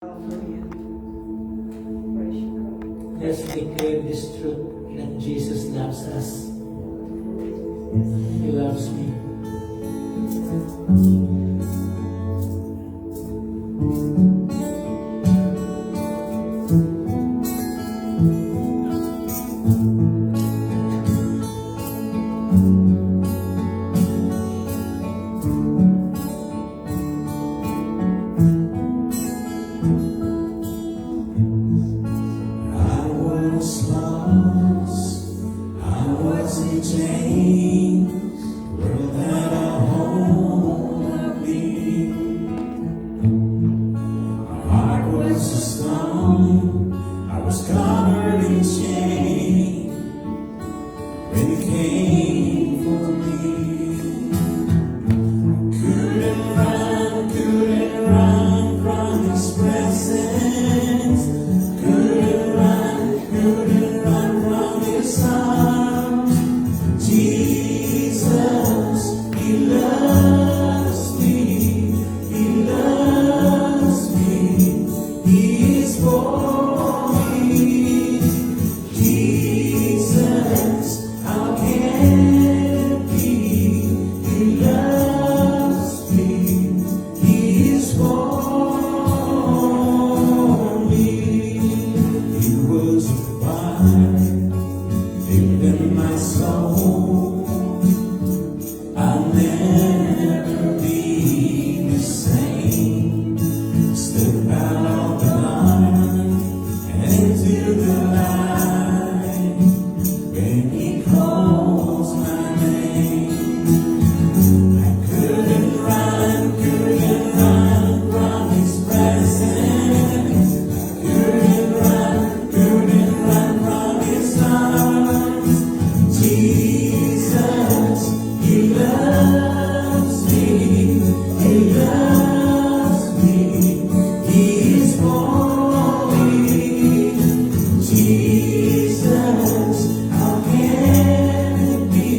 Hallelujah. Praise you, God. Let's declare this truth that Jesus loves us. He loves me. I was lost, I was in chains, world had a hold of me. My heart was a stone, I was covered in shame, when you came for me. Couldn't run from His presence. Couldn't run from His arms. Jesus, He loves me, He loves me, He is for me. Jesus, how can it be? He loves me, He is for me. He was a fire in my soul. I'll never be the same. Step out of the line and into the light. When He calls my name, I couldn't run from His presence. Couldn't run from His arms. Jesus, He loves me, He loves me, He is for me. Jesus, how can it be?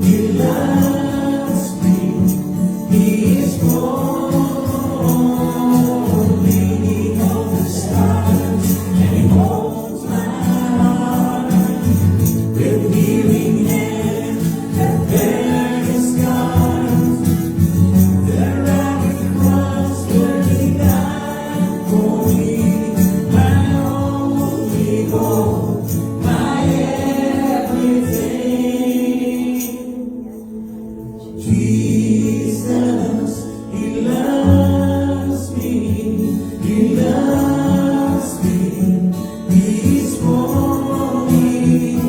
He loves me, He is for me. He holds the stars and He holds my heart with healing hands that bear His scars. There at the cross where He died for me, my only hope, my everything. Jesus, He loves me, He loves me, He's for me.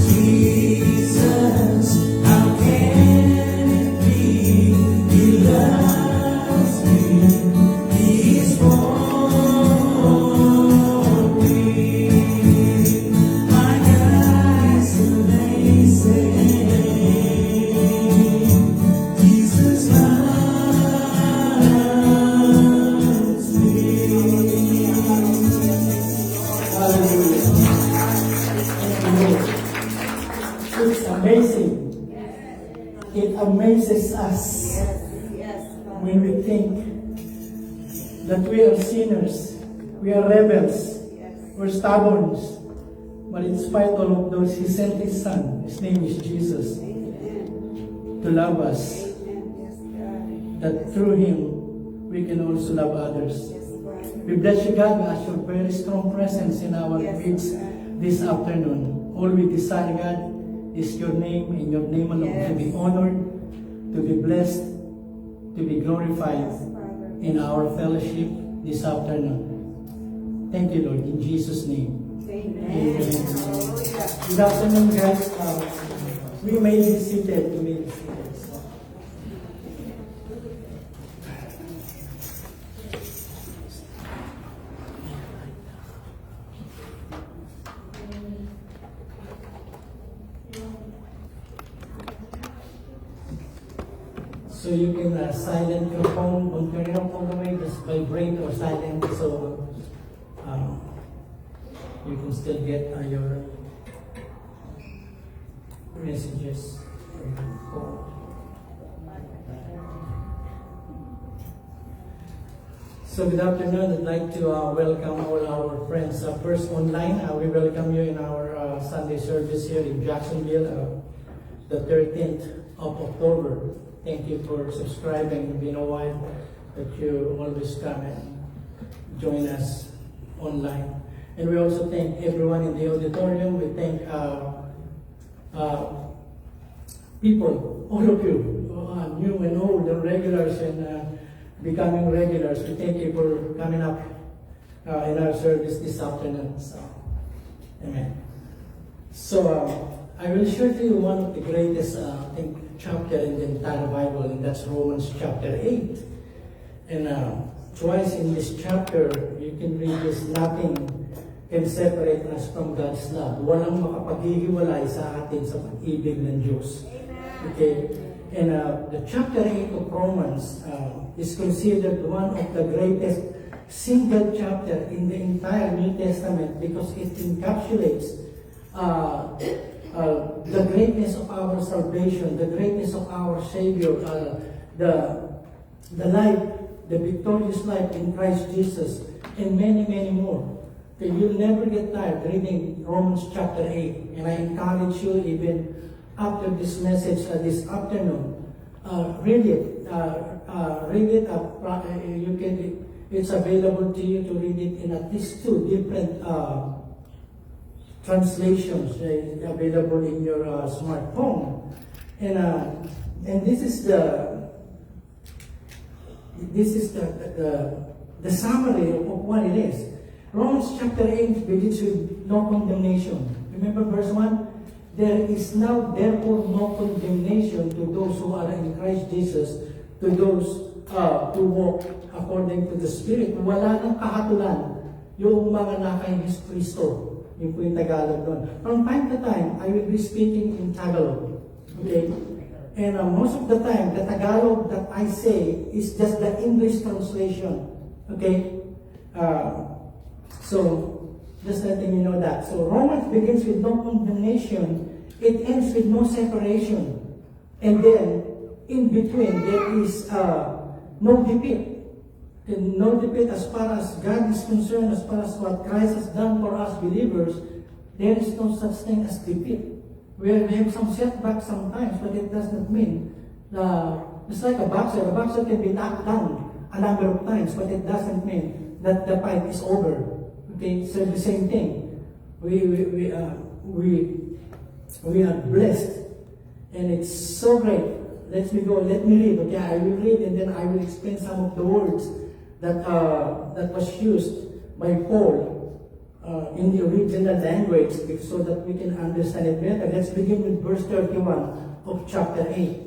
Jesus, how can it be? He loves me, He's for me. My eyes amazing. Jesus loves me. It's amazing. It amazes us when we think that we are sinners, we are rebels, we're stubborn. But in spite of all of those, He sent His Son. His name is Jesus, to love us. That through Him, we can also love others. We bless you, God, as your very strong presence in our midst this afternoon. All we desire, God, is your name and your name alone to be honored, to be blessed, to be glorified in our fellowship this afternoon. Thank you, Lord, in Jesus' name. Amen. Good afternoon, guys. We may be seated. We may be seated. So you can silent your phone, don't turn your phone away, just vibrate or silent, so you can still get your messages. So good afternoon. I'd like to welcome all our friends. First online, we welcome you in our Sunday service here in Jacksonville, the 13th of October. Thank you for subscribing. It's been a while that you always come and join us online. And we also thank everyone in the auditorium. We thank people, all of you, new and old, and regulars and becoming regulars. We thank you for coming up in our service this afternoon. So, amen. So, I will share to you one of the greatest chapter in the entire Bible, and that's Romans chapter 8. And twice in this chapter, you can read this: nothing can separate us from God's love. Walang makapaghihiwalay sa atin sa pag-ibig ng Diyos. Okay? And the chapter 8 of Romans is considered one of the greatest single chapter in the entire New Testament because it encapsulates the greatness of our salvation, the greatness of our Savior, the life, the victorious life in Christ Jesus, and many, many more. Okay, you'll never get tired reading Romans chapter 8, and I encourage you even after this message this afternoon, read it. Read it. You can. It's available to you to read it in at least 2 different translations available in your smartphone, and this is the summary of what it is. Romans chapter 8 begins with no condemnation. Remember verse 1? There is now therefore no condemnation to those who are in Christ Jesus, to those who walk according to the Spirit. Wala nang kahatulan yung mga naka Kristo. Yung po yung Tagalog doon. From time to time, I will be speaking in Tagalog. Okay? And most of the time, the Tagalog that I say is just the English translation. Okay? So, just letting you know that. So, Romans begins with no condemnation. It ends with no separation. And then, in between, there is no defeat. And no defeat as far as God is concerned, as far as what Christ has done for us believers, there is no such thing as defeat. We have some setbacks sometimes, but it does not mean it's like a boxer. A boxer can be knocked down a number of times, but it doesn't mean that the fight is over. Okay, so the same thing. We are blessed, and it's so great. Let me read. Okay, I will read, and then I will explain some of the words that was used by Paul in the original language, so that we can understand it better. Let's begin with verse 31 of chapter 8.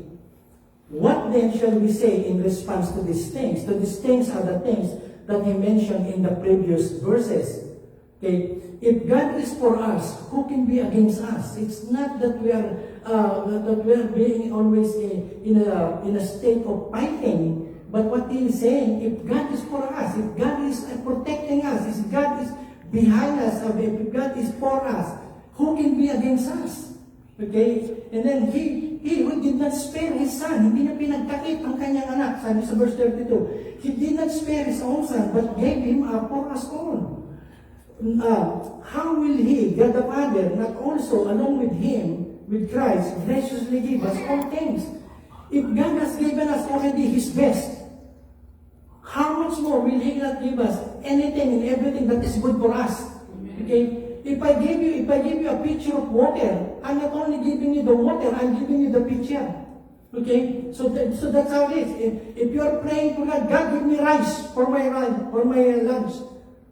What then shall we say in response to these things? So these things are the things that he mentioned in the previous verses. Okay, if God is for us, who can be against us? It's not that we are being always in a state of fighting. But what he is saying, if God is for us, if God is protecting us, if God is behind us, if God is for us, who can be against us? Okay? And then he who did not spare his son, hindi niya pinagkakit ang kanyang anak, sabi sa verse 32. He did not spare his own son, but gave him up for us all. How will he, God the Father, not also along with him, with Christ, graciously give us all things? If God has given us already his best, how much more will he not give us anything and everything that is good for us? Okay? If I give you a pitcher of water, I'm not only giving you the water, I'm giving you the pitcher. Okay? So that's how it is. If you are praying to God, God give me rice for my lunch.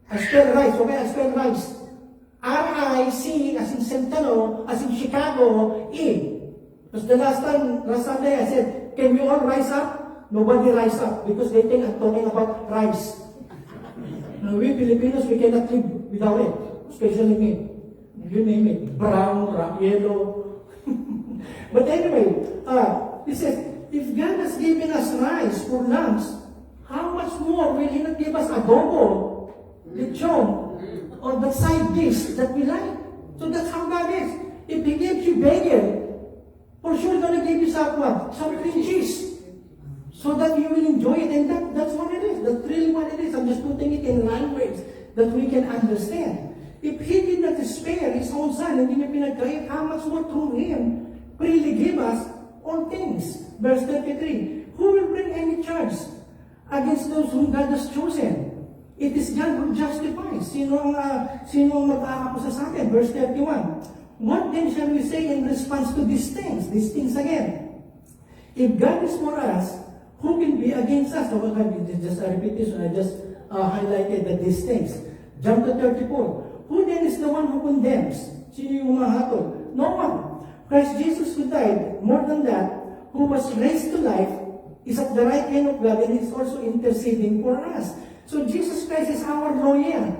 I spell rice, okay? I spell rice. R-I-C, as in Centeno, as in Chicago, E. Because the last Sunday I said, can we all rise up? Nobody rise up because they think I'm talking about rice. Now, we Filipinos, we cannot live without it. Especially me. You name it. Brown, yellow. But anyway, he says, if God has given us rice for lunch, how much more will he not give us adobo, lechon, or the side dish that we like? So that's how God is. If he gives you bacon, for sure he's going to give you some cream cheese. so that you will enjoy it. And that's what it is. That's really what it is. I'm just putting it in language that we can understand. If He did not spare His own Son, hindi niya pinagkait, how much more through Him freely give us all things. Verse 33, who will bring any charge against those whom God has chosen? It is God who justifies. Sino ang mag-aakusa sa akin? Verse 31, what then shall we say in response to these things? These things again. If God is for us, who can be against us? So, just a repetition, I just highlighted these things. Jump to 34. Who then is the one who condemns? Sino yung umahatol? No one. Christ Jesus who died, more than that, who was raised to life, is at the right hand of God and is also interceding for us. So Jesus Christ is our lawyer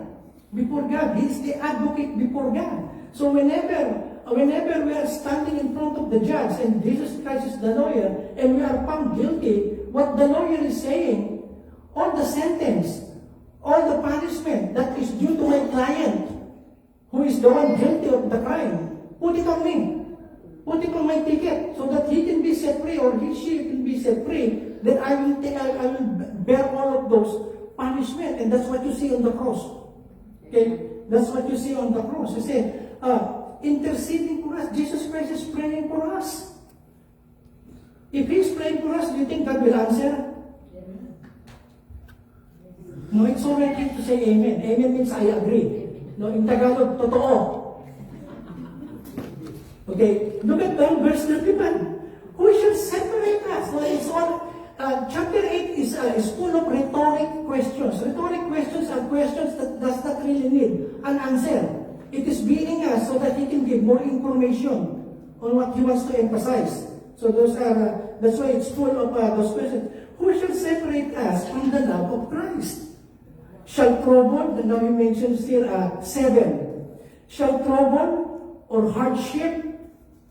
before God. He is the advocate before God. So whenever we are standing in front of the judge and Jesus Christ is the lawyer and we are found guilty, what the lawyer is saying, all the sentence, all the punishment that is due to my client, who is the one guilty of the crime, put it on me. Put it on my ticket so that he can be set free or she can be set free. Then I will bear all of those punishment. And that's what you see on the cross. Okay? That's what you see on the cross. You see, interceding for us. Jesus Christ is praying for us. If He's praying for us, do you think God will answer? No, it's already to say amen. Amen means I agree. No, in Tagalog, totoo. Okay, look at verse 31. Who shall separate us? Well, it's all, chapter 8 is full of rhetoric questions. Rhetoric questions are questions that does not really need an answer. It is being us so that He can give more information on what He wants to emphasize. So that's why it's full of those questions. Who shall separate us from the love of Christ? Shall trouble, now He mentions here 7. Shall trouble or hardship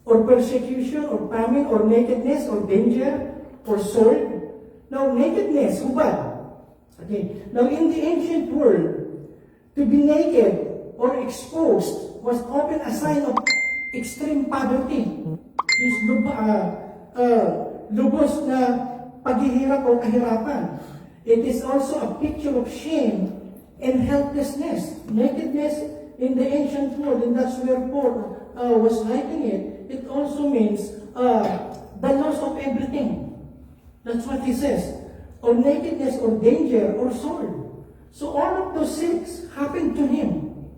or persecution, or famine, or nakedness, or danger, or sword. Now, nakedness, hubad. Okay. Now, in the ancient world, to be naked or exposed was often a sign of extreme poverty. Is lubos na paghihirap o kahirapan. It is also a picture of shame and helplessness. Nakedness in the ancient world, and that's where Paul was writing it. It also means the loss of everything. That's what he says. Or nakedness, or danger, or sword. So all of those things happened to him.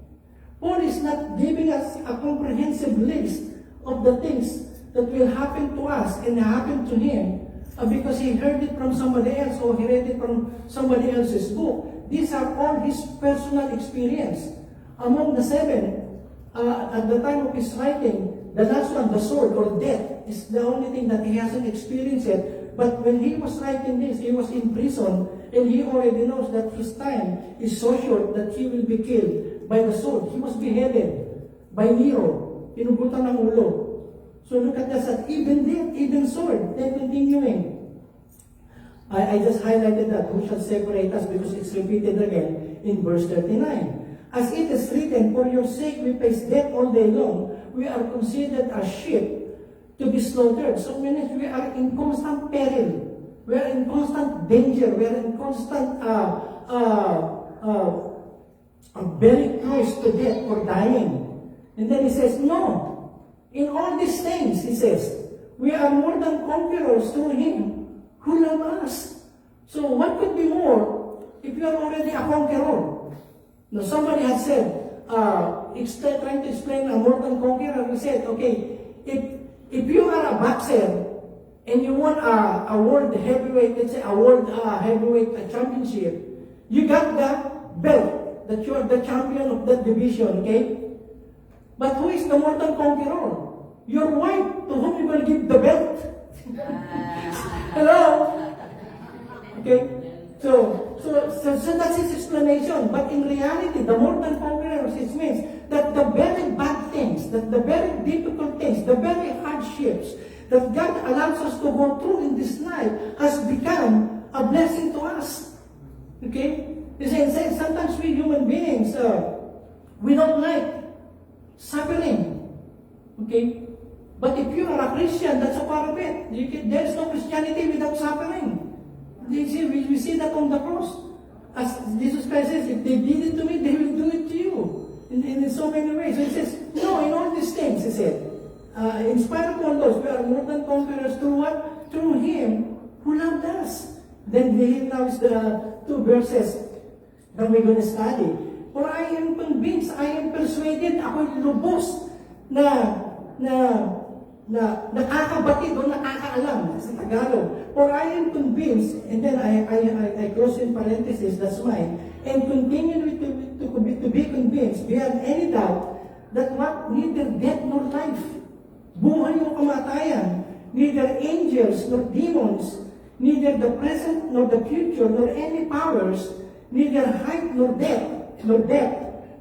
Paul is not giving us a comprehensive list of the things that will happen to us and happen to him because he heard it from somebody else or he read it from somebody else's book. These are all his personal experience. Among the 7, at the time of his writing, the last one, the sword or death, is the only thing that he hasn't experienced yet. But when he was writing this, he was in prison, and he already knows that his time is so short that he will be killed by the sword. He was beheaded by Nero, pinugutan ng ulo. So look at that, even death, even sword. Then continuing. I just highlighted that, who shall separate us, because it's repeated again in verse 39. As it is written, for your sake we face death all day long. We are considered as sheep to be slaughtered. So we are in constant peril. We are in constant danger. We are in constant, very close to death or dying. And then he says, no. In all these things, he says, we are more than conquerors through Him who loved us. So what could be more if you are already a conqueror? Now somebody had said, trying to explain a more than conqueror, we said, okay, if you are a boxer and you won a world heavyweight, let's say a world heavyweight championship, you got the belt that you are the champion of that division, okay? But who is the more than conqueror? Your wife, to whom you will give the belt. Hello? Okay? So that's his explanation. But in reality, the more than conquerors, it means that the very bad things, that the very difficult things, the very hardships that God allows us to go through in this life has become a blessing to us. Okay? You see, sometimes we human beings, we don't like suffering. Okay? But if you are a Christian, that's a part of it. There is no Christianity without suffering. We see that on the cross. As Jesus Christ says, if they did it to me, they will do it to you. In so many ways. So he says, no, in all these things, he said, in spite of all those, we are more than conquerors through what? Through Him who loved us. Then now is the 2 verses that we're going to study. For I am convinced, I am persuaded, ako'y lubos na nakakabatid o nakakaalam sa Tagalog. For I am convinced, and then I close in parenthesis, that's mine, and continue to be convinced beyond any doubt that what neither death nor life, buhay o kamatayan, neither angels nor demons, neither the present nor the future, nor any powers, neither height nor depth,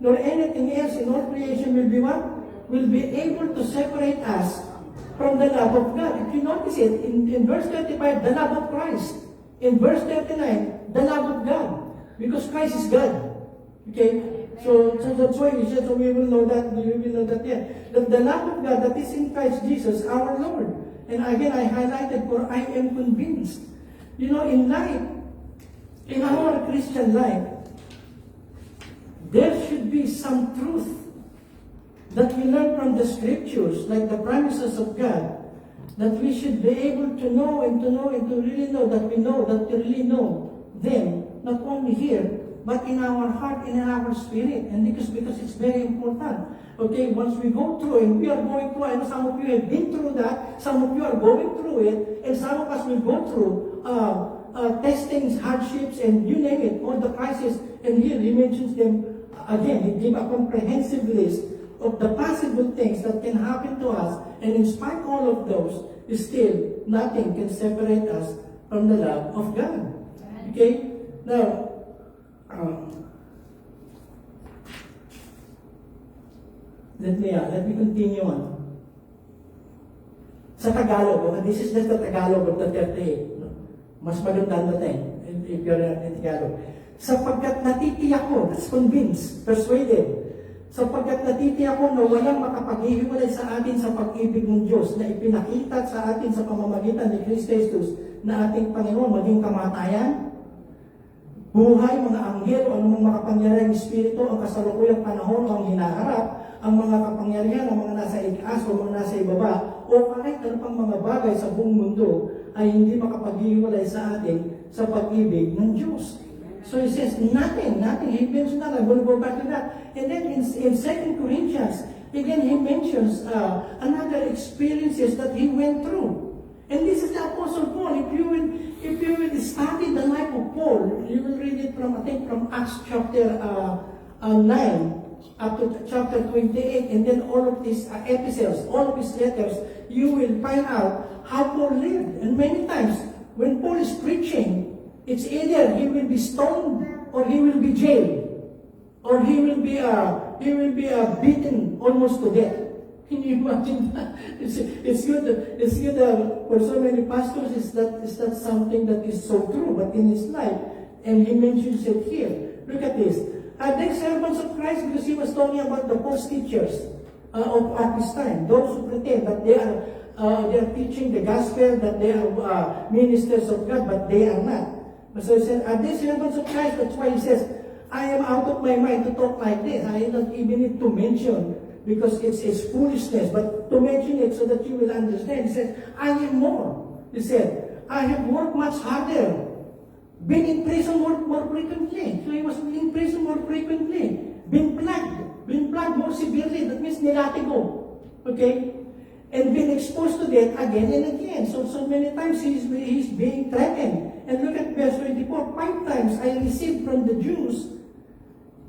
nor anything else in all creation will be what? Will be able to separate us from the love of God. If you notice it, in verse 35, the love of Christ. In verse 39, the love of God. Because Christ is God. Okay? So that's why we will know that, that the love of God that is in Christ Jesus, our Lord. And again, I highlighted, for I am convinced. You know, in life, in our Christian life, there should be some truth that we learn from the scriptures, like the promises of God, that we should be able to know and to really know that we know, that we really know them, not only here, but in our heart and in our spirit. And because it's very important. Okay, once we go through, and we are going through, I know some of you have been through that, some of you are going through it, and some of us will go through testings, hardships, and you name it, all the crises. And here he mentions them again. He gives a comprehensive list of the possible things that can happen to us, and in spite of all of those, still nothing can separate us from the love of God. Okay? Now, let me continue on. Sa Tagalog, this is just the Tagalog of the 38. No? Mas magandang dating if you're in Tagalog. Sapagkat natitiyak ko, that's convinced, persuaded, sapagkat natitiyak ko na walang makapaghihiwalay sa atin sa pag-ibig ng Diyos na ipinakita sa atin sa pamamagitan ni Kristo Jesus na ating Panginoon, maging kamatayan, buhay, mga anghel, o anumang makapangyarihang espiritu, ang kasalukuyang panahon, o ang hinaharap, ang mga kapangyarihan, ang mga nasa itaas o mga nasa ibaba, o kahit ano pang mga bagay sa buong mundo, ay hindi makapaghihiwalay sa atin sa pag-ibig ng Diyos. So he says, nothing. He mentions that. I'm going to go back to that. And then in 2 Corinthians, again, he mentions another experiences that he went through. And this is the Apostle Paul. If you will study the life of Paul, you will read it from Acts chapter 9 up to chapter 28, and then all of these epistles, all of his letters, you will find out how Paul lived. And many times, when Paul is preaching, it's either he will be stoned, or he will be jailed, or he will be beaten almost to death. Can you imagine that? It's good. For so many pastors, is that something that is so true, but in his life, and he mentions it here. Look at this. Are they servants of Christ? Because he was talking about the false teachers of his time, those who pretend that they are teaching the gospel, that they are ministers of God, but they are not. So he said, are they servants of Christ? That's why he says, I am out of my mind to talk like this. I don't even need to mention, because it's foolishness, but to mention it so that you will understand. He said, I am more. He said, I have worked much harder, been in prison more frequently. So he was in prison more frequently, been plagued more severely. That means nilatigo. Okay? And been exposed to death again and again. So many times he's being threatened. And look at verse 24. 5 times I received from the Jews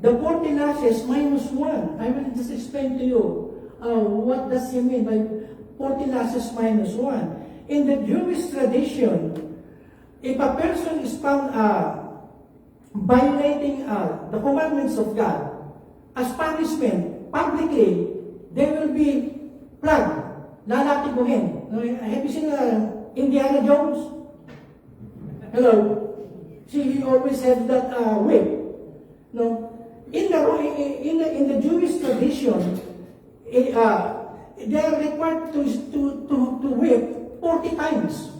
the 40 lashes minus 1. I will just explain to you what does he mean by 40 lashes minus 1. In the Jewish tradition, if a person is found violating the commandments of God, as punishment, publicly, they will be plagued, lalatibuhin. Have you seen Indiana Jones? Hello? See, he always had that whip. No? In the Jewish tradition, they are required to whip 40 times.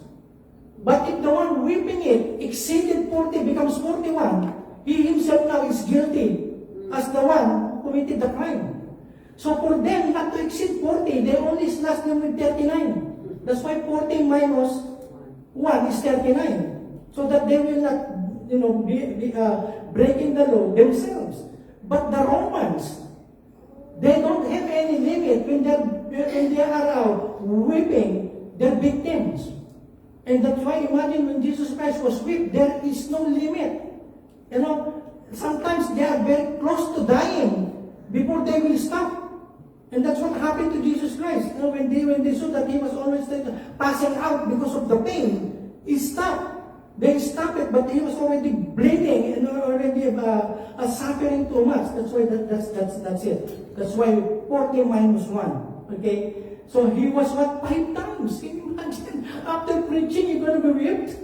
But if the one whipping it exceeded 40, becomes 41, he himself now is guilty as the one who committed the crime. So for them not to exceed 40, they only slash them with 39. That's why 40 minus 1 is 39. So that they will not, be breaking the law themselves. But the Romans, they don't have any limit when they are whipping their victims. And that's why imagine when Jesus Christ was whipped, there is no limit. Sometimes they are very close to dying before they will stop. And that's what happened to Jesus Christ. When they saw that he was always passing out because of the pain, he stopped. They stopped it, but he was already bleeding and already suffering too much. That's why that's it. That's why 40 minus 1. Okay? So he was 5 times? Can you imagine? After preaching, you're going to be whipped?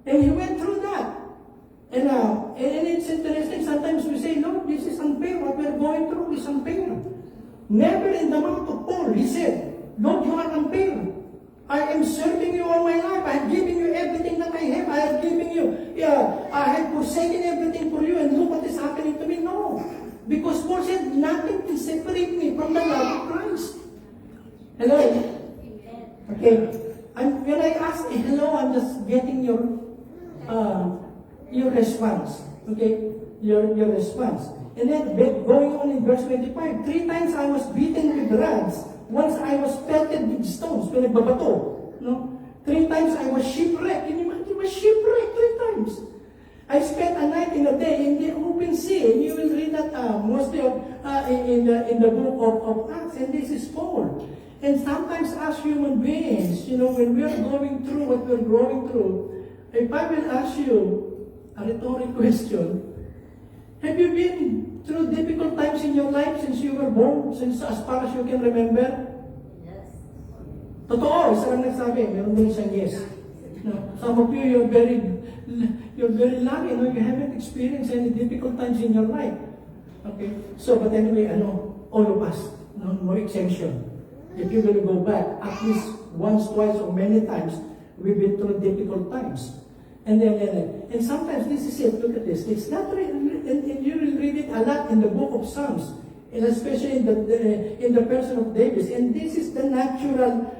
And he went through that. And it's interesting, sometimes we say, no, this is unfair. What we're going through is unfair. Never in the mouth of Paul, he said, Lord, you are unfair. I am serving you all my life. I have given you everything that I have. I have given you, I have forsaken everything for you, and look what is happening to me. No. Because Paul said, nothing can separate me from the love of Christ. Hello? Okay. And when I ask hello, I'm just getting your response. Okay? Your response. And then going on in verse 25, 3 times I was beaten with rods. Once I was pelted with stones. Pinagbabato. No? 3 times I was shipwrecked. Can you imagine? I was shipwrecked 3 times. I spent a night and a day in the open sea. And you will read that mostly in the book of Acts. And this is Paul. And sometimes as human beings, when we are going through what we're going through, if I will ask you a rhetorical question, have you been through difficult times in your life since you were born, since as far as you can remember? Yes. Totoo, isa lang nagsabi, meron din isang yes. No, some of you, you're very lucky, you haven't experienced any difficult times in your life. Okay? So, but anyway, all of us, no exemption. If you're going to go back, at least once, twice, or many times, we've been through difficult times. And sometimes this is it. Look at this. It's not really, and you will read it a lot in the book of Psalms, and especially in the person of David. And this is the natural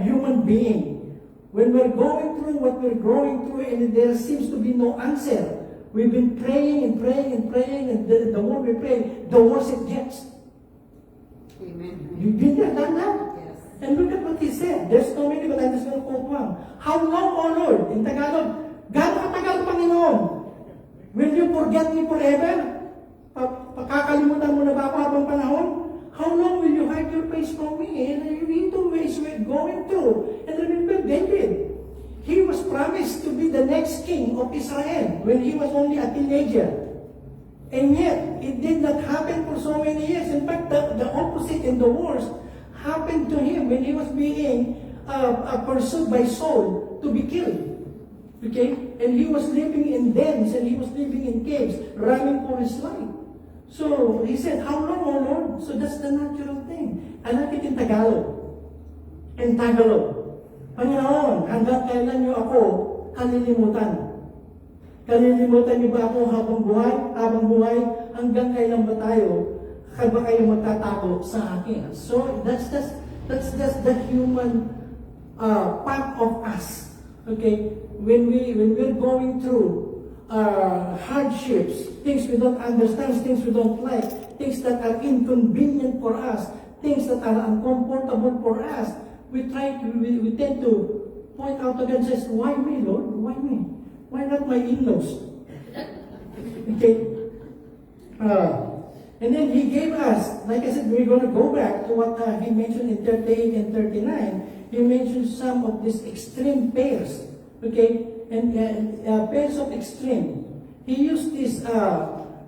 human being. When we're going through what we're going through, and there seems to be no answer, we've been praying and praying and praying, and the more we pray, the worse it gets. Amen. You've been there, done that? Yes. And look at what he said. There's so many, but I'm just going to quote one. How long, O Lord? In Tagalog, gaano katagal, Panginoon? Will you forget me forever? Pakakalimutan mo na ba ako habang panahon? How long will you hide your face from me? And you know ways we're going through. And remember David. He was promised to be the next king of Israel when he was only a teenager. And yet, it did not happen for so many years. In fact, the opposite and the worst happened to him when he was being pursued by Saul to be killed. Okay? And he was living in dens and he was living in caves, running for his life. So, he said, how long, O Lord? So, that's the natural thing. I like it in Tagalog. In Tagalog. Panginoon, hanggang kailan niyo ako kalilimutan? Kalilimutan niyo ba ako habang buhay? Habang buhay, hanggang kailan ba tayo? Kaya ba kayo magtatago sa akin? So, that's the human part of us. Okay? When we're going through hardships, things we don't understand, things we don't like, things that are inconvenient for us, things that are uncomfortable for us, we tend to point out again and says, why me, Lord? Why me? Why not my in-laws? Okay? And then he gave us, like I said, we're going to go back to what he mentioned in 38 and 39. He mentioned some of these extreme pairs. Okay? And pairs of extreme. He used these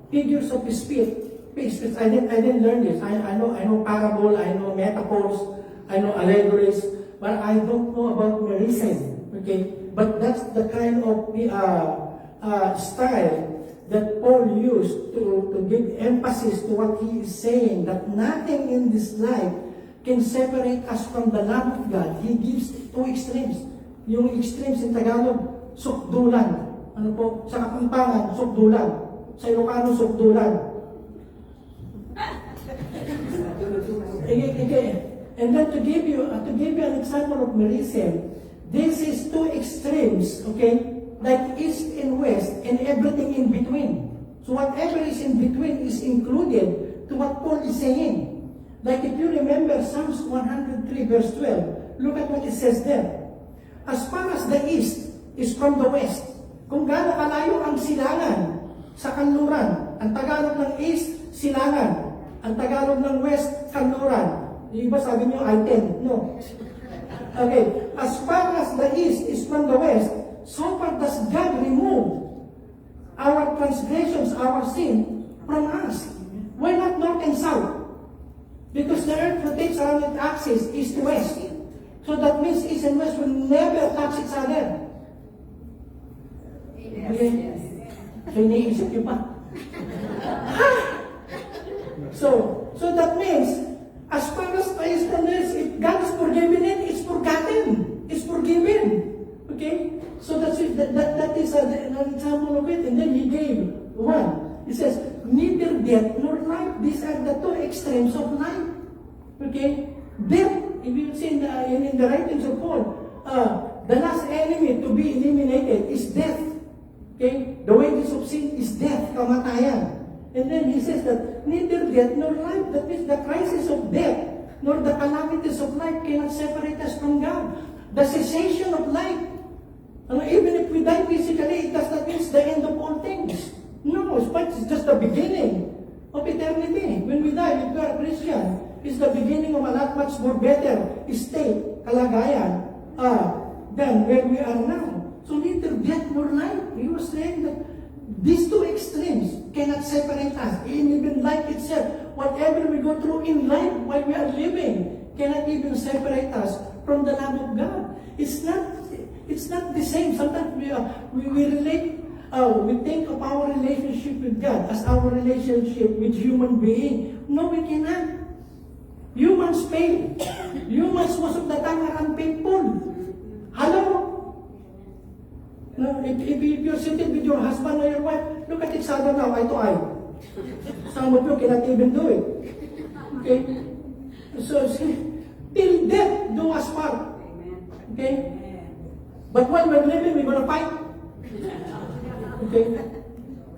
figures of speech. I didn't learn this. I know parable, I know metaphors, I know allegories, but I don't know about merism. Okay? But that's the kind of style that Paul used to give emphasis to what he is saying, that nothing in this life can separate us from the love of God. He gives 2 extremes. yung extremes in Tagalog, sukdulan. Ano po? Sa Kapampangan, sukdulan. Sa Ilocano, sukdulan. And then to give you an example of Merism, this is two extremes, okay? Like east and west, and everything in between. So whatever is in between is included to what Paul is saying. Like if you remember Psalms 103 verse 12, look at what it says there. As far as the east is from the west, kung gaano kalayo ang silangan sa kanluran, ang Tagalog ng east, silangan. Ang Tagalog ng west, kanluran. Yung iba sabi niyo, I-10. No. Okay. As far as the east is from the west, so far does God remove our transgressions, our sin from us. Why not north and south? Because the earth rotates around its axis, east to west. So that means east and west will never touch each other. Okay? So iniisip niyo pa. So that means, as far as the east and west, if God is forgiven it, it's forgotten. It's forgiven. Okay? So that is an example of it. And then he gave one. He says, neither death nor life. These are the two extremes of life. Okay? Death, if you see in the writings of Paul, the last enemy to be eliminated is death. Okay? The wages of sin is death, kamatayan. And then he says that neither death nor life, that means the crisis of death, nor the calamities of life cannot separate us from God. The cessation of life. Even if we die physically, it does not mean it's the end of all things. No, it's just the beginning of eternity. When we die, if we are Christian, it's the beginning of a lot much more better state, kalagayan, than where we are now. So neither death nor life. He was saying that these two extremes cannot separate us. Even life itself, whatever we go through in life while we are living, cannot even separate us from the love of God. It's not the same. Sometimes we relate, we think of our relationship with God as our relationship with human being. No, we cannot. Humans fail. Humans most of the time are unfaithful. Hello? No, if you're sitting with your husband or your wife, look at each other now, eye to eye. Some of you cannot even do it. Okay? So, till death do us part. Okay? But while we're living, we're going to fight. Okay?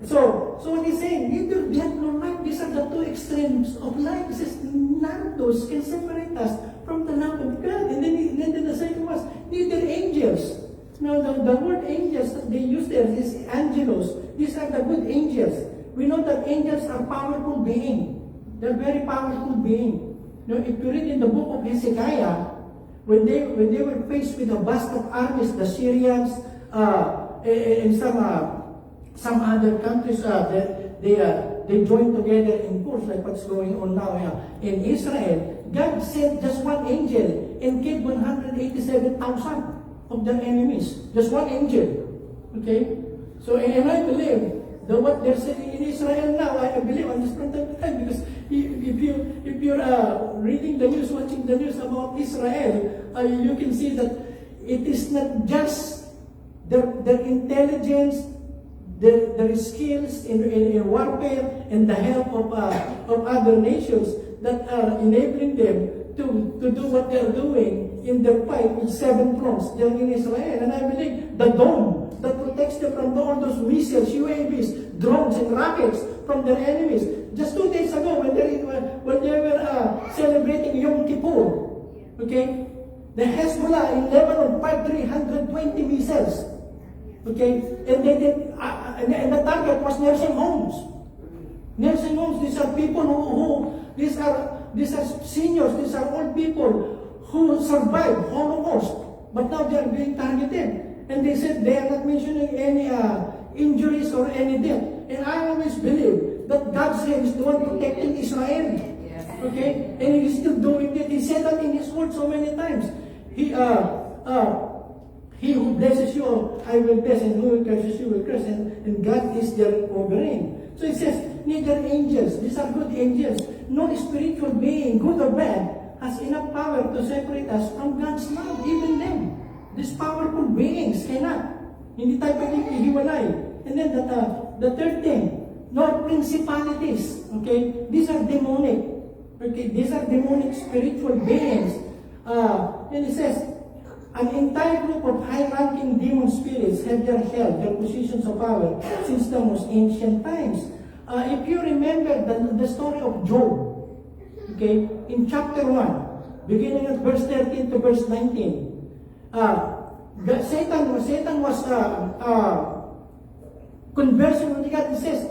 So what he's saying, neither death nor life, these are the two extremes of life. He says, none of those can separate us from the love of God. And then the second was, neither angels. Now, the word angels that they use there is angelos. These are the good angels. We know that angels are powerful beings. They're very powerful beings. Now, if you read in the book of Hezekiah, when they were faced with a vast of armies, the Syrians, and some other countries, they joined together in force, like what's going on now in Israel. God sent just one angel and killed 187,000 of their enemies. Just one angel. Okay? So, and I believe that what they're saying in Israel now, I believe on this front of time, because if you're reading the news, watching the news about Israel, you can see that it is not just their intelligence, their skills in warfare, and the help of other nations that are enabling them to do what they're doing in their fight with 7 fronts there in Israel. And I believe the dome that protects them from all those missiles, UAVs, drones, and rockets from their enemies. Just 2 days ago, when they were celebrating Yom Kippur, okay, the Hezbollah in Lebanon fired 320 missiles, okay, and they did, and the target was nursing homes. Nursing homes. These are people these are seniors. These are old people who survived Holocaust, but now they are being targeted. And they said they are not mentioning any injuries or any death. And I always believe that God's hand is the one protecting Israel. Okay? And He is still doing it. He said that in His word so many times. He who blesses you, I will bless, and who curses you will curse. And God is their covering. So it says, neither angels, these are good angels, no spiritual being, good or bad, has enough power to separate us from God's love, even them. These powerful beings cannot. Hindi tayo pwedeng ihiwalay. And then the third thing, no principalities. Okay? These are demonic. Okay? These are demonic spiritual beings. And it says, an entire group of high-ranking demon spirits have held their positions of power since the most ancient times. If you remember the story of Job, okay, in chapter 1, beginning at verse 13 to verse 19, Satan was conversing with God. He says,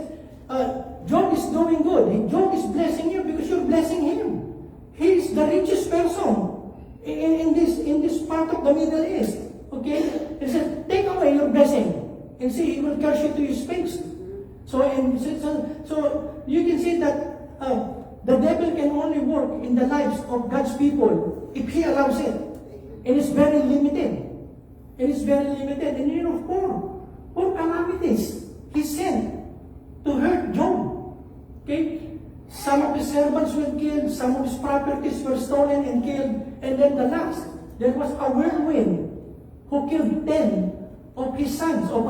Job is doing good. Job is blessing you because you're blessing him. He is the richest person in this part of the Middle East. Okay? He says, take away your blessing and see, he will curse you to your face. So you can see that the devil can only work in the lives of God's people if he allows it. And it's very limited. And you know, four calamities he sent to hurt Job. Okay? Some of his servants were killed, some of his properties were stolen and killed, and then the last, there was a whirlwind who killed 10 of his sons, of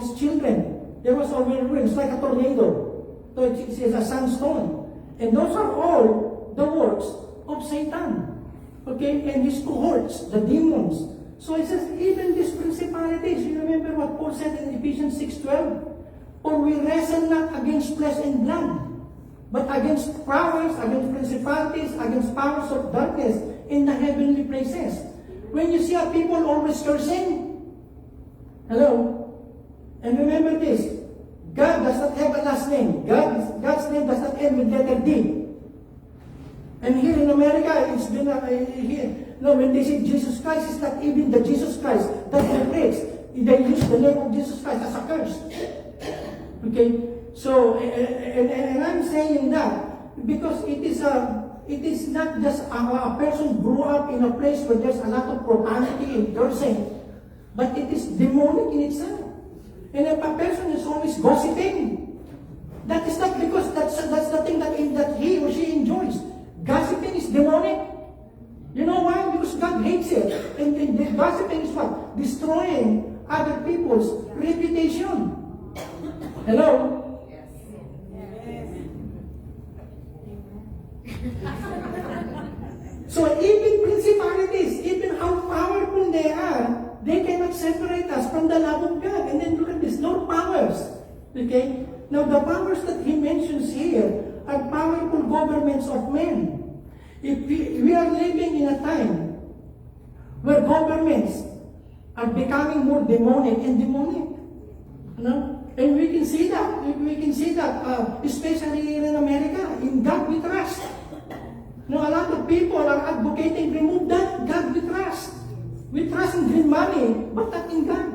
his children. There was a whirlwind, it's like a tornado. So it is a sandstorm. And those are all the works of Satan. Okay? And his cohorts, the demons. So it says, even these principalities, you remember what Paul said in Ephesians 6:12? For we wrestle not against flesh and blood, but against powers, against principalities, against powers of darkness in the heavenly places. When you see a people always cursing, hello? And remember this, God does not have a last name. God's name does not end with letter D. And here in America, it's been when they say Jesus Christ, it's not even the Jesus Christ that they preach. They use the name of Jesus Christ as a curse. Okay? So, and I'm saying that because it is not just a person grew up in a place where there's a lot of profanity and cursing, but it is demonic in itself. And if a person is always gossiping, that is not because that's the thing that he or she enjoys. Gossiping is demonic. You know why? Because God hates it. And the gossiping is what? Destroying other people's reputation. Hello? So even principalities, even how powerful they are, they cannot separate us from the love of God. And then look at this, no powers. Okay? Now the powers that he mentions here are powerful governments of men. If we are living in a time where governments are becoming more demonic and demonic. You know? And we can see that. Especially in America, in God we trust. Now, a lot of people are advocating remove that God we trust. We trust in green money, but not in God.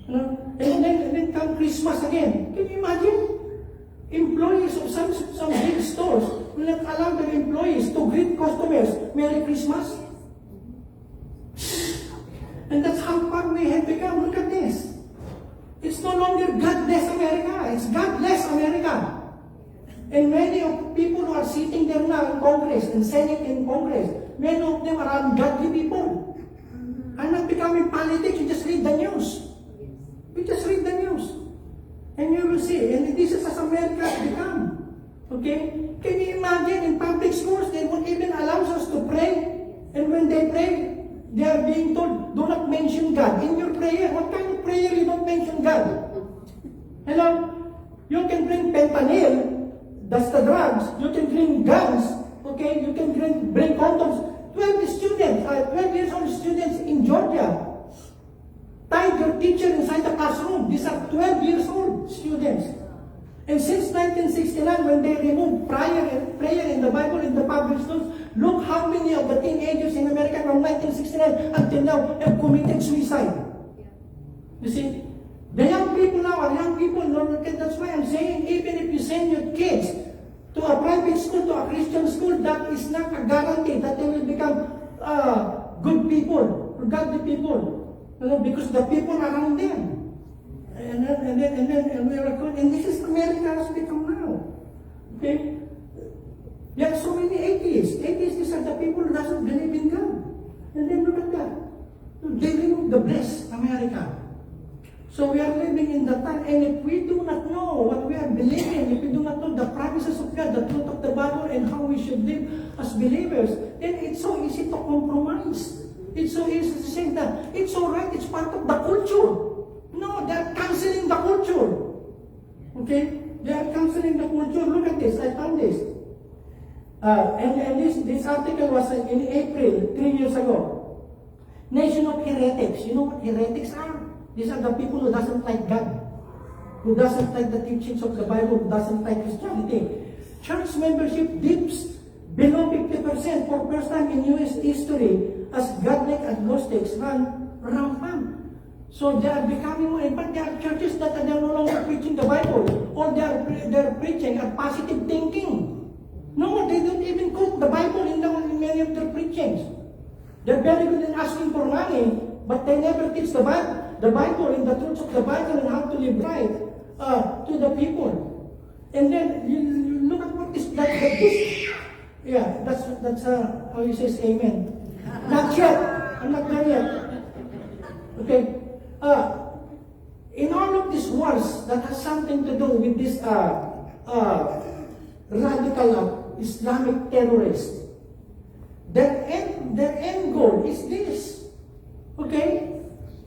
You know? And then come Christmas again. Can you imagine? Employees of some big stores will not allow their employees to greet customers, Merry Christmas. And that's how far we have become. Look at this. It's no longer God bless America. It's God bless America. And many of people who are sitting there now in Congress and Senate and Congress, many of them are ungodly people. I'm not becoming politics. You just read the news. And you will see. And this is as America has become. Okay? Can you imagine in public schools, they won't even allow us to pray. And when they pray, they are being told, do not mention God. In your prayer, what kind of prayer you don't mention God? Hello? You can bring fentanyl, that's the drugs. You can bring guns. Okay? You can bring condoms. 12 years old students in Georgia tied their teacher inside the classroom. These are 12 years old students. And since 1969, when they removed prayer in the Bible in the public schools, look how many of the teenagers in America from 1969 until now have committed suicide. You see? The young people now are young people. That's why I'm saying, even if you send your kids to a private school, to a Christian school, that is not a guarantee that they will become good people, or godly people. You know, because the people around them. And this is America has become now. Okay? There are so many atheists. Atheists, these are the people who doesn't believe in God. And then look at that. with the blessed America. So we are living in the time, and if we do not know what we are believing, if we do not know the promises of God, the truth of the Bible, and how we should live as believers, then it's so easy to compromise. It's so easy to say that it's all right, it's part of the culture. No, they're canceling the culture. Okay? They are canceling the culture. Look at this, I found this. And this article was in April, 3 years ago. Nation of heretics. You know what heretics are? These are the people who doesn't like God, who doesn't like the teachings of the Bible, who doesn't like Christianity. Church membership dips below 50% for first time in U.S. history as godlike agnostics run rampant. So they are becoming more, in fact, there are churches that are no longer preaching the Bible, or they're preaching a positive thinking. No, they don't even quote the Bible in many of their preachings. They're very good in asking for money, but they never teach the Bible and the truths of the Bible and how to live right to the people. And then you look at what is that this. Yeah, that's how he says amen. Not yet. I'm not there yet. Okay. In all of these wars that has something to do with this radical Islamic terrorists, their end goal is this. Okay?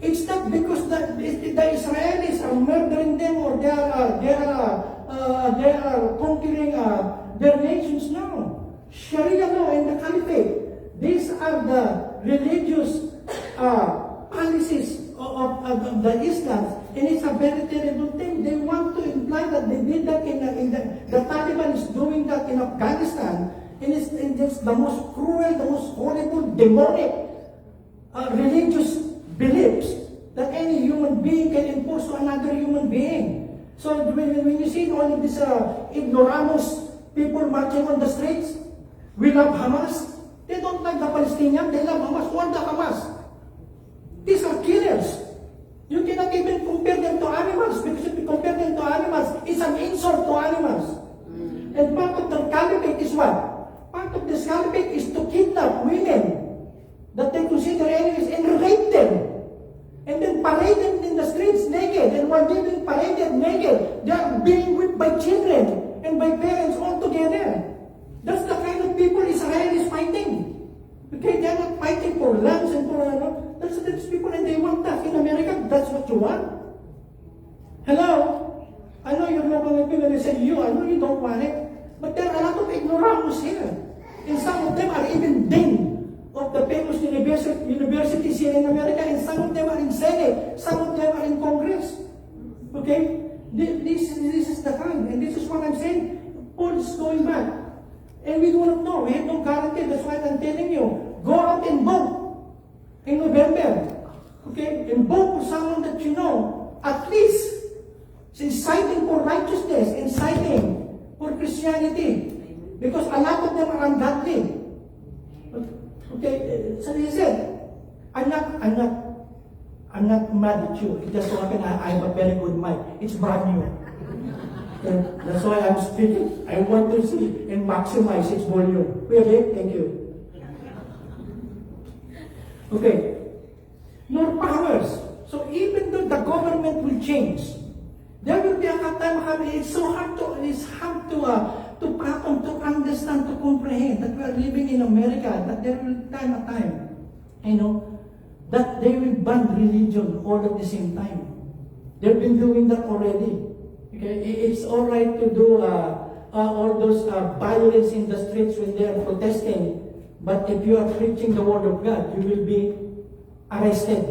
It's not because the Israelis are murdering them or they are conquering their nations. No. Sharia law and the Caliphate, these are the religious policies of the Islam, and it's a very terrible thing. They want to imply that they did that the Taliban is doing that in Afghanistan, and it's the most cruel, the most horrible, demonic religious beliefs that any human being can impose to another human being. So when you see all of these ignoramus people marching on the streets, we love Hamas. They don't like the Palestinians, they love Hamas. What the Hamas? These are killers. You cannot even compare them to animals, because if you compare them to animals, it's an insult to animals. And part of the caliphate is what? Part of this caliphate is to kidnap women that they consider enemies and rape them. And then parade them in the streets naked. And while they're being paraded naked, they are being whipped by children and by parents all together. That's the kind of people Israel is fighting. Okay, they're not fighting for lands and for that's people, and they want that. In America, that's what you want. Hello? I know you're looking at me when I say you. I know you don't want it. But there are a lot of ignoramus here. And some of them are even dean of the famous universities here in America, and some of them are in Senate, some of them are in Congress. Okay? This is the time, and this is what I'm saying. Paul is going back. And we do not know. We have no guarantee. That's why I'm telling you. Go out and vote in November. Okay? And vote for someone that you know, at least, inciting for righteousness, inciting for Christianity. Because a lot of them are ungodly. Okay, so he said, I'm not mad at you. It just so happens I have a very good mic. It's brand new. Okay? That's why I'm speaking. I want to see and maximize its volume. Okay, thank you. Okay. Nor powers. So even though the government will change, there will be a time it's hard to fathom, to understand, to comprehend that we are living in America, that there will time a time, that they will ban religion all at the same time. They've been doing that already. Okay, it's all right to do all those violence in the streets when they are protesting, but if you are preaching the word of God, you will be arrested.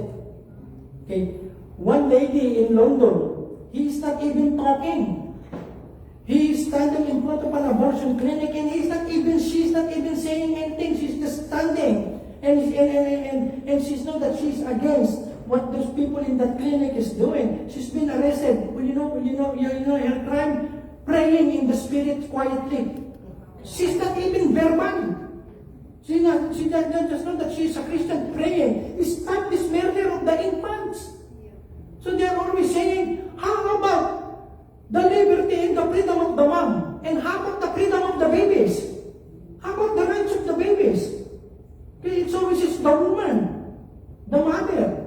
Okay, one lady in London, he is not even talking. He is standing in front of an abortion clinic, and she's not even saying anything. She's just standing, and she's know that she's against what those people in that clinic is doing. She's been arrested. Well, you know her crime, praying in the spirit quietly. She's not even verbal. She just know that she's a Christian praying. Stop this murder of the infants. So they are always saying, how about the liberty and the freedom of the mom? And how about the freedom of the babies? How about the rights of the babies? Okay, it's always the woman, the mother.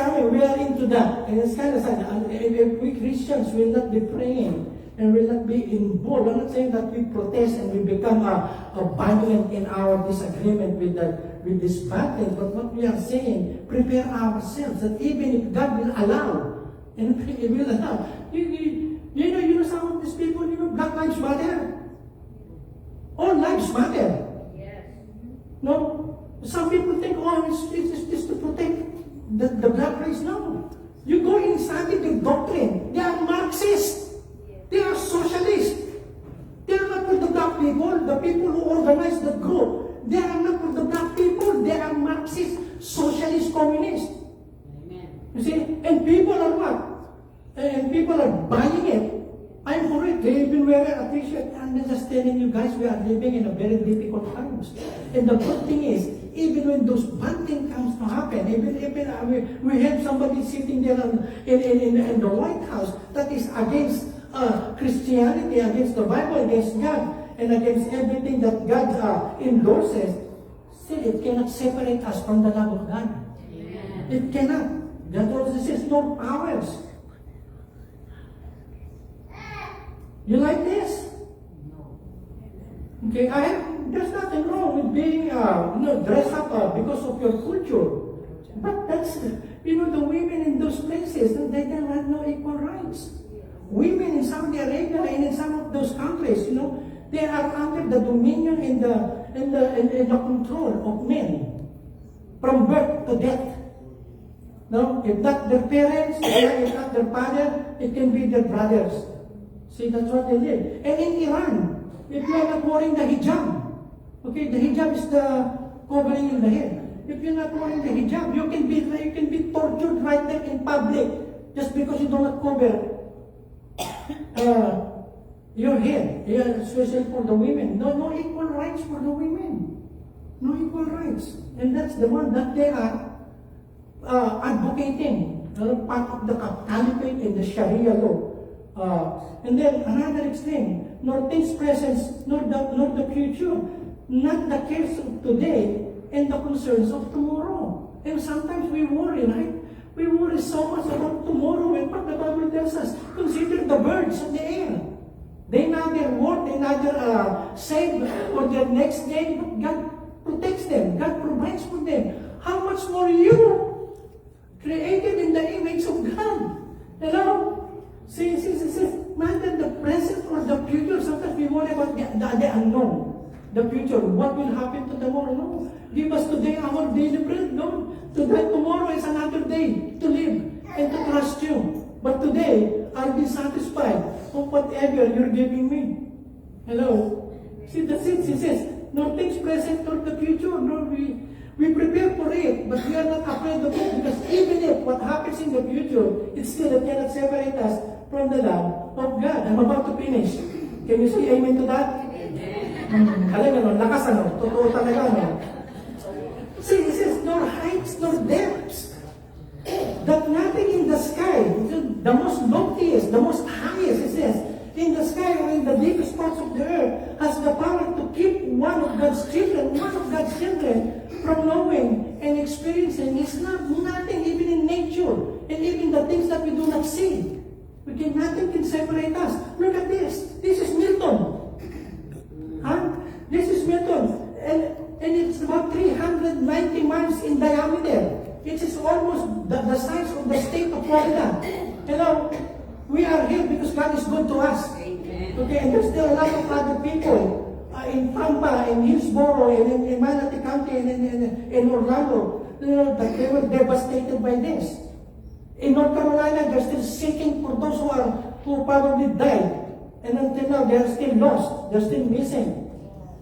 coming, we are into that. And it's kind of sad. And if we Christians will not be praying and will not be involved, I'm not saying that we protest and we become violent in our disagreement with this battle, but what we are saying, prepare ourselves that even if God will allow, and He will allow, you know some of these people, Black Lives Matter. All lives matter. Yes. No, some people think, it's to protect the black race. No, you go inside the doctrine. They are Marxists. They are socialists. They are not for the black people. The people who organize the group, they are not for the black people. They are Marxist, socialist, communist. Amen. You see, and people are what? And people are buying it. I'm for it. They even wear a t-shirt. I'm just telling you guys, we are living in a very difficult times. And the good thing is, even when those bad things comes to happen, even we have somebody sitting there in the White House that is against Christianity, against the Bible, against God, and against everything that God endorses. Still, it cannot separate us from the love of God. Amen. It cannot. That also says no powers. You like this? No. Okay, there's nothing wrong with being, dressed up because of your culture. But that's, the women in those places, they don't have no equal rights. Women in Saudi Arabia and in some of those countries, they are under the dominion and the control of men from birth to death. No, if not their parents, if not their father, it can be their brothers. See, that's what they did. And in Iran, if you are not wearing the hijab, okay, the hijab is the covering in the head. If you're not wearing the hijab, you can be tortured right there in public just because you do not cover your head, especially for the women. No equal rights for the women. No equal rights. And that's the one that they are advocating, part of the caliphate and the Sharia law. And then another extreme, nor things present, nor the future, not the cares of today and the concerns of tomorrow. And sometimes we worry, right? We worry so much about tomorrow, and what the Bible tells us, consider the birds of the air. They neither work, they neither save for their next day, but God protects them, God provides for them. How much more you, created in the image of God? See, neither the present or the future. Sometimes we worry about the unknown, the future. What will happen to tomorrow? No. Give us today our daily bread. No. Today, tomorrow is another day to live and to trust you. But today, I'll be satisfied of whatever you're giving me. Hello? See, that's it. He says, nor things present nor the future, nor we prepare for it, but we are not afraid of it, because even if what happens in the future, it still cannot separate us from the love of God. I'm about to finish. Can you say amen to that? Alam, lakas totoo talaga, See, it says, nor heights nor depths, that nothing in the sky, the most loftiest, the most highest, it says, in the sky or in the deepest parts of the earth, has the power to keep one of God's children from knowing and experiencing His love. Nothing, even in nature, and even the things that we do not see. Nothing can separate us. Look at this. This is Milton. This is Milton. And it's about 390 miles in diameter. It is almost the size of the state of Florida. We are here because God is good to us. Amen. Okay, and there's still a lot of other people in Tampa, in Hillsborough, and in Manatee County, and in Orlando, that they were devastated by this. In North Carolina, they're still seeking for those who probably died. And until now, they're still lost. They're still missing.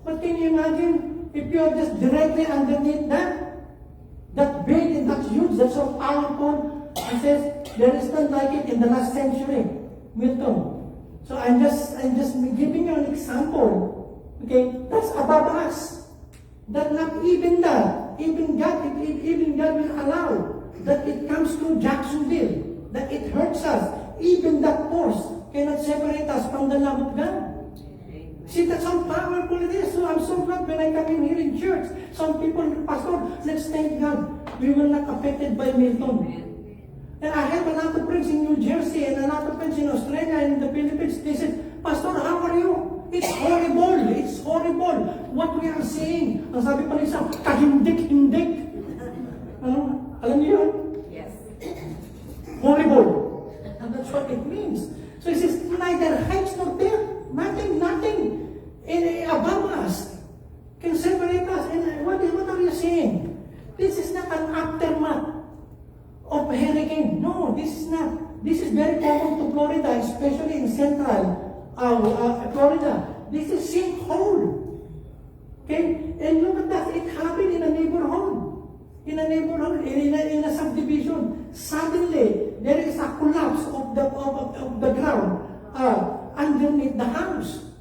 But can you imagine if you are just directly underneath that big and that's huge, that's so powerful? It says, there is none like it in the last century. Milton. So I'm just giving you an example. Okay, that's above us. That not even that, even God will allow that it comes to Jacksonville, that it hurts us. Even that force cannot separate us from the love of God. See, that's how powerful it is. So I'm so glad when I come in here in church. Some people, Pastor, let's thank God. We were not affected by Milton. friends in New Jersey and a lot of friends in Australia and in the Philippines. They said, Pastor, how are you? It's horrible. It's horrible. What we are seeing. Ang sabi pa nila, kahindik-hindik. Alam niyo yun? Yes. Horrible. And that's what it means. So it says, neither heights nor depth. Nothing above us can separate us. And what are you saying? This is not an aftermath of a hurricane. No, this is not. This is very common to Florida, especially in central Florida. This is sinkhole. Okay? And look at that. It happened in a neighborhood. In a subdivision. Suddenly, there is a collapse of the ground underneath the house.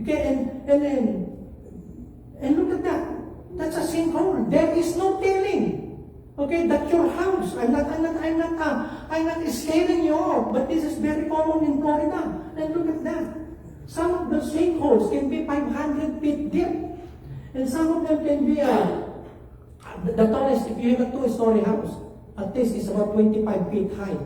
Okay? And look at that. That's a sinkhole. There is no telling. Okay, that's your house. I'm not scaring you off, but this is very common in Florida. And look at that. Some of the sinkholes can be 500 feet deep. And some of them can be, the tallest, if you have a 2-story house, at least is about 25 feet high.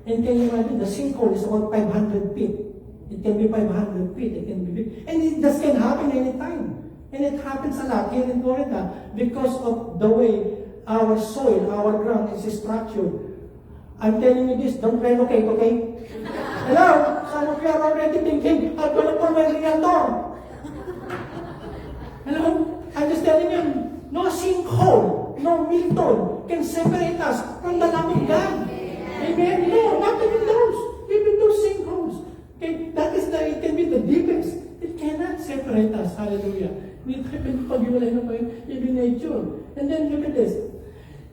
And can you imagine, the sinkhole is about 500 feet. It can be 500 feet, it can be big. And it just can happen anytime. And it happens a lot here in Florida because of the way our soil, our ground is structured. I'm telling you this, don't relocate, okay? Hello? Some of you are already thinking, I'm gonna call my realtor. Hello? I'm just telling you, no sinkhole, no Milton can separate us from the love of God. Amen? No, not even those. Even those sinkholes. Okay, it can be the deepest. It cannot separate us. Hallelujah. We can pag-iwalay na pa yung nature. And then look at this.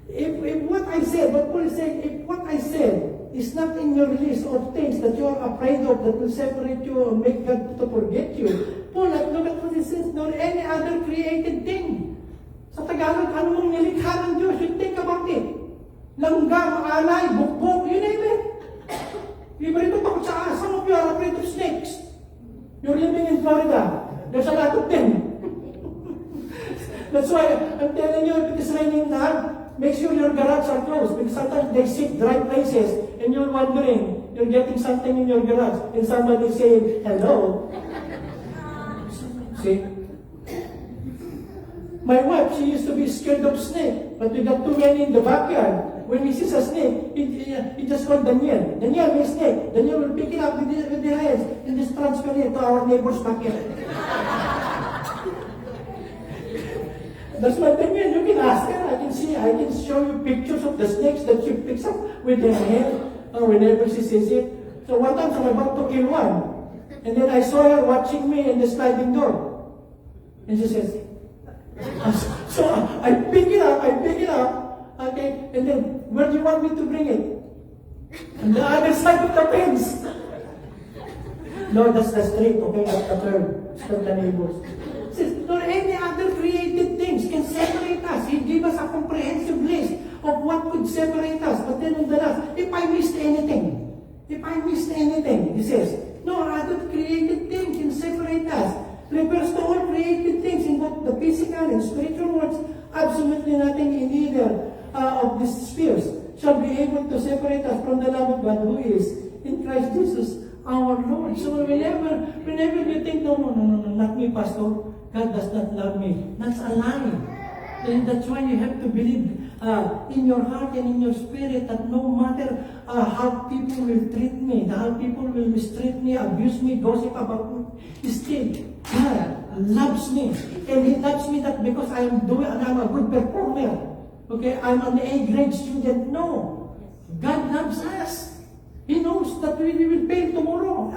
If what I said, what Paul is saying, if what I said is not in your list of things that you are afraid of that will separate you or make God to forget you, Paul, look at what he says, nor any other created thing. Sa Tagalog, ano mong nilikha ng Diyos, you think about it. Langgam, alay, bukbok, you name it. Libre ito takot sa some of you are afraid of snakes. You're living in Florida. There's a lot of them. That's why I'm telling you, if it is raining now, make sure your garage are closed because sometimes they sit dry places and you're wondering, you're getting something in your garage and somebody saying, hello. See? My wife, she used to be scared of snake, but we got too many in the backyard. When he sees a snake, he just called Daniel. Daniel, may snake. Daniel will pick it up with the hands and just transfer it to our neighbor's backyard. That's what I mean. You can ask her. I can show you pictures of the snakes that she picks up with her hand whenever she sees it. So one time I'm about to kill one. And then I saw her watching me in the sliding door. And she says, so I pick it up, okay, and then, where do you want me to bring it? On the other side of the fence. No, that's the street, okay, that's the third. It's not the neighbors. Says, nor any other created things can separate us. He gave us a comprehensive list of what could separate us. But then on the last, if I missed anything, he says, no other created thing can separate us. Refers to all created things in both the physical and spiritual worlds. Absolutely nothing in either of these spheres shall be able to separate us from the love of God who is in Christ Jesus our Lord. So whenever you think, no, not me, Pastor, God does not love me, that's a lie. And that's why you have to believe in your heart and in your spirit that no matter how people will treat me, how people will mistreat me, abuse me, gossip about me, still God loves me. And He loves me not because I'm a good performer. Okay, I'm an A-grade student. No. God loves us. He knows that we will fail tomorrow.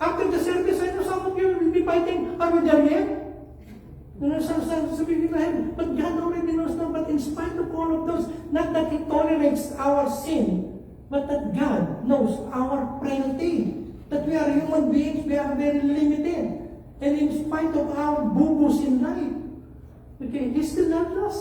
After the service, I know some of you will be fighting, are we there yet? Some people have, but God already knows now. But in spite of all of those, not that He tolerates our sin, but that God knows our frailty. That we are human beings, we are very limited. And in spite of our boo-boos in life, okay, He still loves us.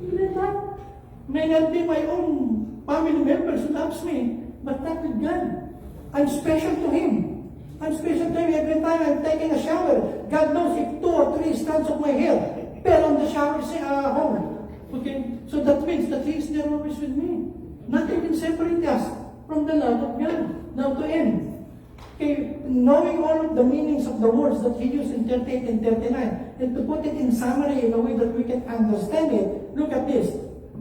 Even that may not be my own family members who loves me, but not with God. I'm special to Him. I'm special to Him every time I'm taking a shower. God knows if 2 or 3 strands of my hair fell on the shower home. Okay, so that means that He is there always with me. Nothing can separate us from the love of God. Now to end. Okay, knowing all of the meanings of the words that he used in 38 and 39, and to put it in summary in a way that we can understand it, look at this.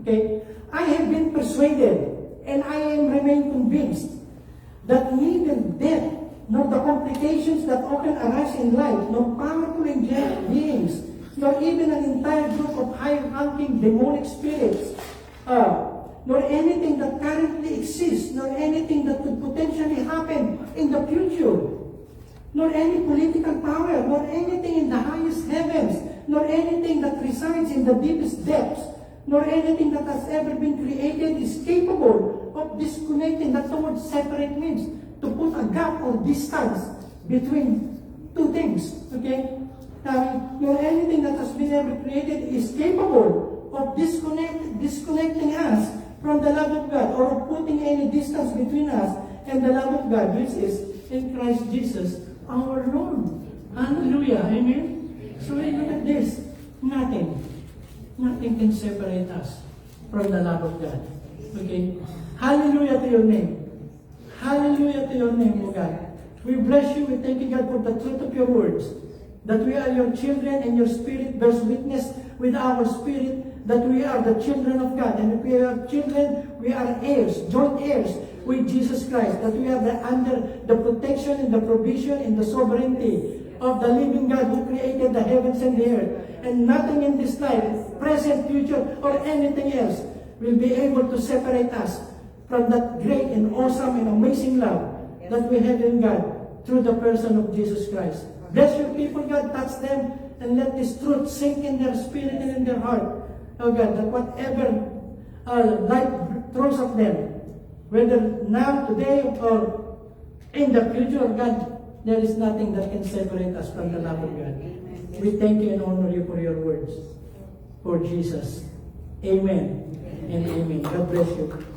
Okay, I have been persuaded, and I am remain convinced, that neither death, nor the complications that often arise in life, nor powerful angelic beings, nor even an entire group of high-ranking demonic spirits, nor anything that currently exists, nor anything that could potentially happen in the future, nor any political power, nor anything in the highest heavens, nor anything that resides in the deepest depths, nor anything that has ever been created is capable of disconnecting. That's the word separate means, to put a gap or distance between two things, okay? Nor anything that has been ever created is capable of disconnecting us from the love of God, or of putting any distance between us and the love of God, which is in Christ Jesus, our Lord. Hallelujah. Amen? So when you look at this, nothing can separate us from the love of God. Okay? Hallelujah to your name. Hallelujah to your name, O God. We bless you. We thank you, God, for the truth of your words. That we are your children, and your spirit bears witness with our spirit that we are the children of God. And if we are children, we are heirs, joint heirs with Jesus Christ. That we are under the protection and the provision and the sovereignty of the living God who created the heavens and the earth. And nothing in this life, present, future, or anything else will be able to separate us from that great and awesome and amazing love that we have in God through the person of Jesus Christ. Bless your people, God. Touch them and let this truth sink in their spirit and in their heart. Oh God, that whatever life throws at them, whether now, today, or in the future, God, there is nothing that can separate us from the love of God. We thank you and honor you for your words. For Jesus. Amen and amen. God bless you.